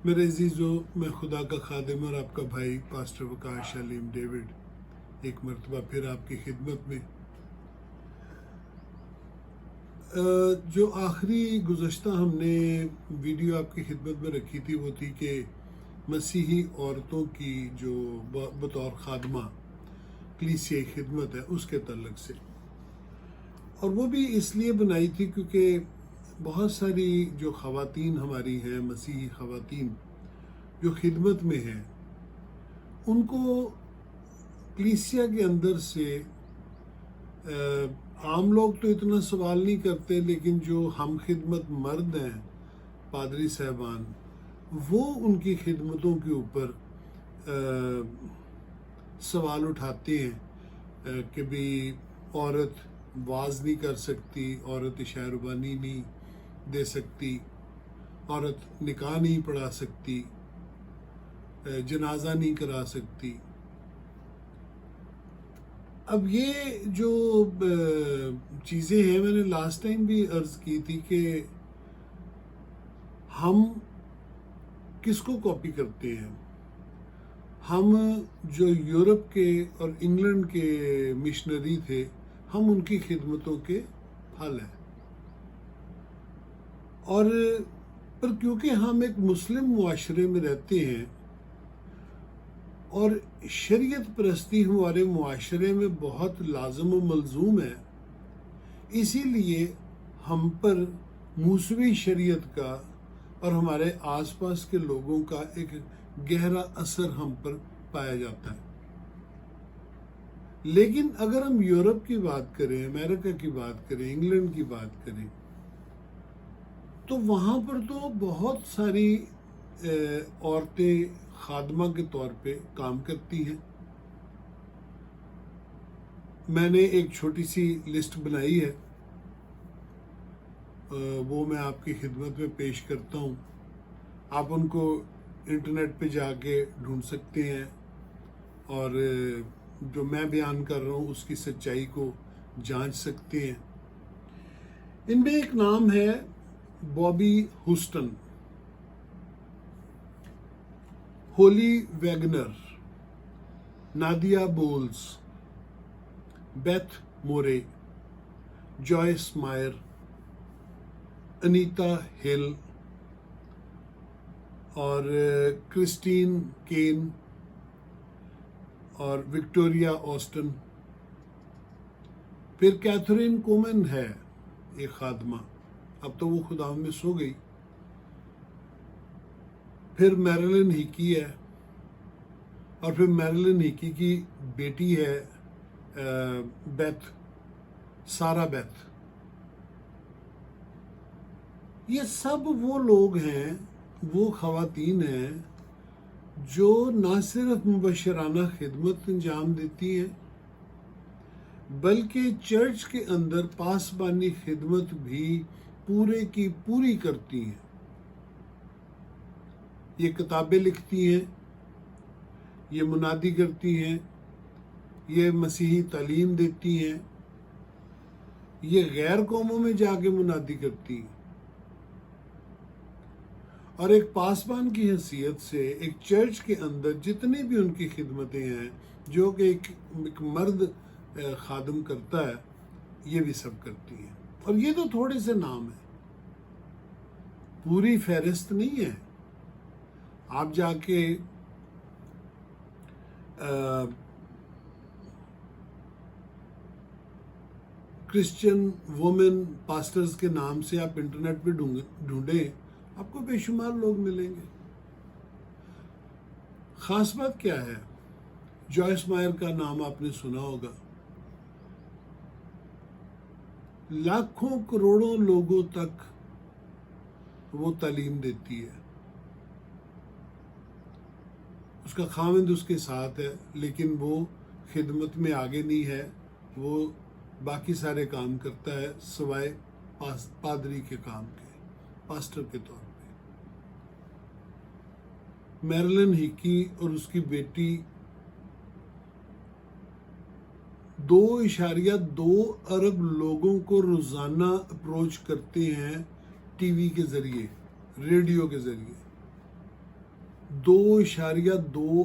میرے عزیزو، میں خدا کا خادم اور آپ کا بھائی پاسٹر وقاص علیم ڈیوڈ ایک مرتبہ پھر آپ کی خدمت میں۔ جو آخری گزشتہ ہم نے ویڈیو آپ کی خدمت میں رکھی تھی وہ تھی کہ مسیحی عورتوں کی جو بطور خادمہ کلیسیائی خدمت ہے اس کے تعلق سے، اور وہ بھی اس لیے بنائی تھی کیونکہ بہت ساری جو خواتین ہماری ہیں، مسیحی خواتین جو خدمت میں ہیں، ان کو کلیسیا کے اندر سے عام لوگ تو اتنا سوال نہیں کرتے، لیکن جو ہم خدمت مرد ہیں، پادری صاحبان، وہ ان کی خدمتوں کے اوپر سوال اٹھاتے ہیں کہ بھی عورت واز نہیں کر سکتی، عورت شعر بانی نہیں دے سکتی، عورت نکاح نہیں پڑھا سکتی، جنازہ نہیں کرا سکتی۔ اب یہ جو چیزیں ہیں، میں نے لاسٹ ٹائم بھی عرض کی تھی کہ ہم کس کو کاپی کرتے ہیں؟ ہم جو یورپ کے اور انگلینڈ کے مشنری تھے، ہم ان کی خدمتوں کے پھل ہیں، اور پر کیونکہ ہم ایک مسلم معاشرے میں رہتے ہیں اور شریعت پرستی ہمارے معاشرے میں بہت لازم و ملزوم ہے، اسی لیے ہم پر موسوی شریعت کا اور ہمارے آس پاس کے لوگوں کا ایک گہرا اثر ہم پر پایا جاتا ہے۔ لیکن اگر ہم یورپ کی بات کریں، امریکہ کی بات کریں، انگلینڈ کی بات کریں، تو وہاں پر تو بہت ساری عورتیں خادمہ کے طور پہ کام کرتی ہیں۔ میں نے ایک چھوٹی سی لسٹ بنائی ہے، وہ میں آپ کی خدمت میں پیش کرتا ہوں۔ آپ ان کو انٹرنیٹ پہ جا کے ڈھونڈ سکتے ہیں، اور جو میں بیان کر رہا ہوں اس کی سچائی کو جانچ سکتے ہیں۔ ان میں ایک نام ہے Bobby Houston, Holly Wagner, Nadia Bowles, Beth Moore, Joyce Meyer, Anita Hill اور کرسٹین کین اور وکٹوریا آسٹن۔ پھر کیتھرین کومن ہے ایک خادمہ، اب تو وہ خدا میں سو گئی۔ پھر میرلن ہیکی ہے، اور پھر میرلن ہیکی کی بیٹی ہے بیتھ، سارا بیتھ۔ یہ سب وہ لوگ ہیں، وہ خواتین ہیں جو نہ صرف مبشرانہ خدمت انجام دیتی ہیں بلکہ چرچ کے اندر پاسبانی خدمت بھی پورے کی پوری کرتی ہیں۔ یہ کتابیں لکھتی ہیں، یہ منادی کرتی ہیں، یہ مسیحی تعلیم دیتی ہیں، یہ غیر قوموں میں جا کے منادی کرتی ہیں، اور ایک پاسبان کی حیثیت سے ایک چرچ کے اندر جتنی بھی ان کی خدمتیں ہیں جو کہ ایک مرد خادم کرتا ہے، یہ بھی سب کرتی ہیں۔ اور یہ تو تھوڑے سے نام ہیں، پوری فہرست نہیں ہے۔ آپ جا کے کرسچن وومن پاسٹرز کے نام سے آپ انٹرنیٹ پہ ڈھونڈیں، آپ کو بے شمار لوگ ملیں گے۔ خاص بات کیا ہے؟ جوائس مائر کا نام آپ نے سنا ہوگا۔ لاکھوں کروڑوں لوگوں تک وہ تعلیم دیتی ہے۔ اس کا خاوند اس کے ساتھ ہے، لیکن وہ خدمت میں آگے نہیں ہے، وہ باقی سارے کام کرتا ہے سوائے پادری کے کام کے، پاسٹر کے طور پہ۔ میرلن ہیکی اور اس کی بیٹی 2.2 ارب لوگوں کو روزانہ اپروچ کرتے ہیں، ٹی وی کے ذریعے، ریڈیو کے ذریعے۔ 2.2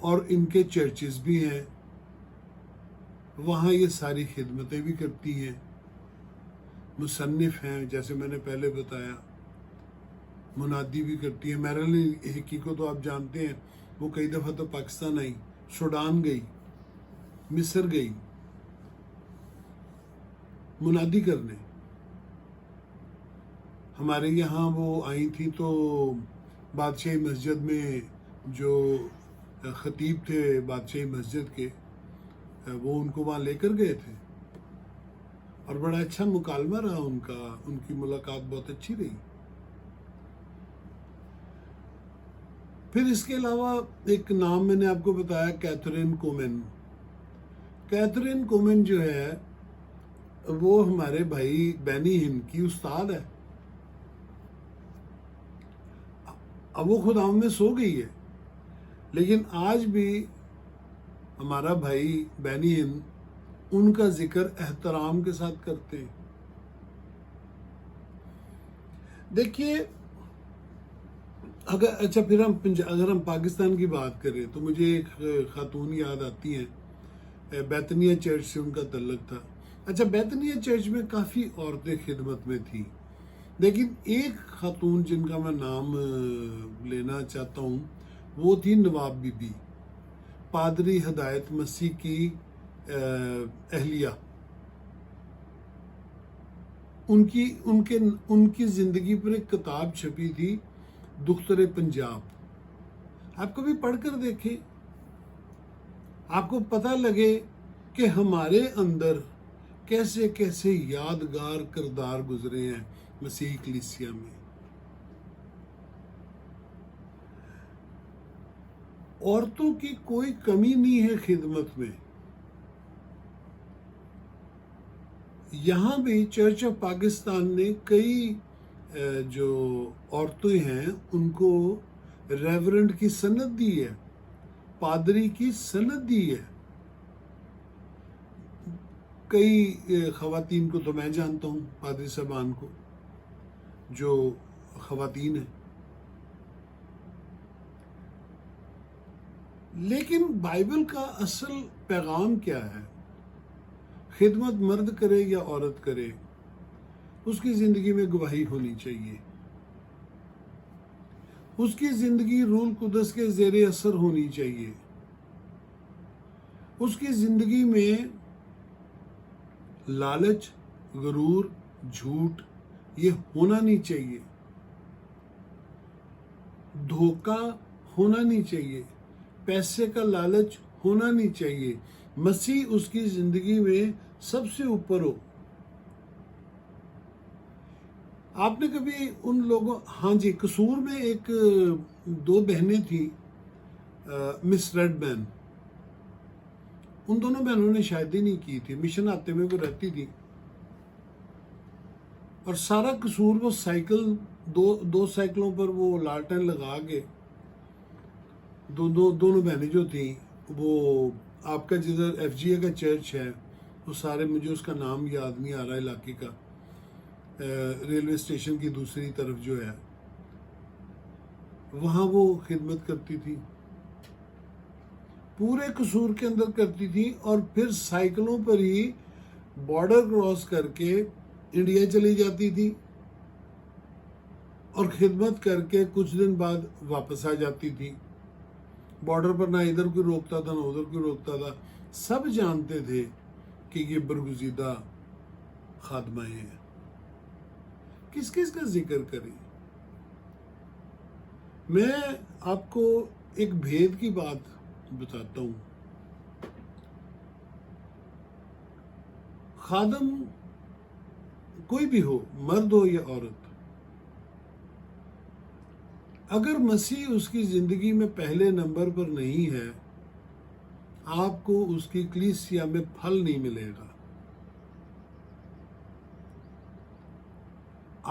اور ان کے چرچز بھی ہیں، وہاں یہ ساری خدمتیں بھی کرتی ہیں، مصنف ہیں جیسے میں نے پہلے بتایا، منادی بھی کرتی ہیں۔ میرلن ہکی کو تو آپ جانتے ہیں، وہ کئی دفعہ تو پاکستان آئی، سوڈان گئی، مصر گئی منادی کرنے۔ ہمارے یہاں وہ آئی تھی تو بادشاہی مسجد میں جو خطیب تھے بادشاہی مسجد کے، وہ ان کو وہاں لے کر گئے تھے، اور بڑا اچھا مکالمہ رہا ان کا، ان کی ملاقات بہت اچھی رہی۔ پھر اس کے علاوہ ایک نام میں نے آپ کو بتایا، کیتھرین کومن۔ کیتھرین کومن جو ہے وہ ہمارے بھائی بینی ہن کی استاد ہے۔ اب وہ خدا میں سو گئی ہے، لیکن آج بھی ہمارا بھائی بینی ہن ان کا ذکر احترام کے ساتھ کرتے ہیں۔ دیکھیے پھر اگر ہم پاکستان کی بات کریں تو مجھے ایک خاتون یاد آتی ہیں، بیتنیہ چرچ سے ان کا تعلق تھا۔ بیتنیہ چرچ میں کافی عورتیں خدمت میں تھیں، لیکن ایک خاتون جن کا میں نام لینا چاہتا ہوں وہ تھی نواب بی بی، پادری ہدایت مسیح کی اہلیہ۔ ان کی زندگی پر ایک کتاب چھپی تھی، دختر پنجاب۔ آپ کبھی پڑھ کر دیکھیں، آپ کو پتہ لگے کہ ہمارے اندر کیسے کیسے یادگار کردار گزرے ہیں مسیحی کلیسیا میں۔ عورتوں کی کوئی کمی نہیں ہے خدمت میں۔ یہاں بھی چرچ آف پاکستان نے کئی جو عورتیں ہیں ان کو ریورنڈ کی سند دی ہے، پادری کی سند دی ہے۔ کئی خواتین کو تو میں جانتا ہوں، پادری صاحبان کو جو خواتین ہیں۔ لیکن بائبل کا اصل پیغام کیا ہے؟ خدمت مرد کرے یا عورت کرے، اس کی زندگی میں گواہی ہونی چاہیے، اس کی زندگی روح القدس کے زیر اثر ہونی چاہیے، اس کی زندگی میں لالچ، غرور، جھوٹ یہ ہونا نہیں چاہیے، دھوکہ ہونا نہیں چاہیے، پیسے کا لالچ ہونا نہیں چاہیے۔ مسیح اس کی زندگی میں سب سے اوپر ہو۔ آپ نے کبھی ان لوگوں، ہاں جی، قصور میں ایک 2 بہنیں تھیں، مس ریڈ مین، ان دونوں بہنوں نے شادی نہیں کی تھی، مشن آتے میں وہ رہتی تھی، اور سارا قصور وہ سائیکل، دو سائیکلوں پر وہ لالٹین لگا کے دونوں بہنیں جو تھیں، وہ آپ کا جدھر ایف جی اے کا چرچ ہے، وہ سارے، مجھے اس کا نام یاد نہیں آ رہا علاقے کا، ریلوے اسٹیشن کی دوسری طرف جو ہے، وہاں وہ خدمت کرتی تھی، پورے قصور کے اندر کرتی تھی، اور پھر سائیکلوں پر ہی بارڈر کراس کر کے انڈیا چلی جاتی تھی، اور خدمت کر کے کچھ دن بعد واپس آ جاتی تھی۔ بارڈر پر نہ ادھر کوئی روکتا تھا نہ ادھر کوئی روکتا تھا، سب جانتے تھے کہ یہ برگزیدہ خادمائیں ہیں۔ کس کس کا ذکر کریں؟ میں آپ کو ایک بھید کی بات بتاتا ہوں۔ خادم کوئی بھی ہو، مرد ہو یا عورت، اگر مسیح اس کی زندگی میں پہلے نمبر پر نہیں ہے، آپ کو اس کی کلیسیا میں پھل نہیں ملے گا۔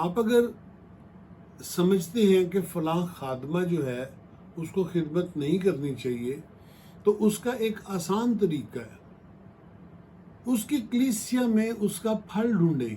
آپ اگر سمجھتے ہیں کہ فلاں خادمہ جو ہے اس کو خدمت نہیں کرنی چاہیے، تو اس کا ایک آسان طریقہ ہے، اس کی کلیسیا میں اس کا پھل ڈھونڈیں،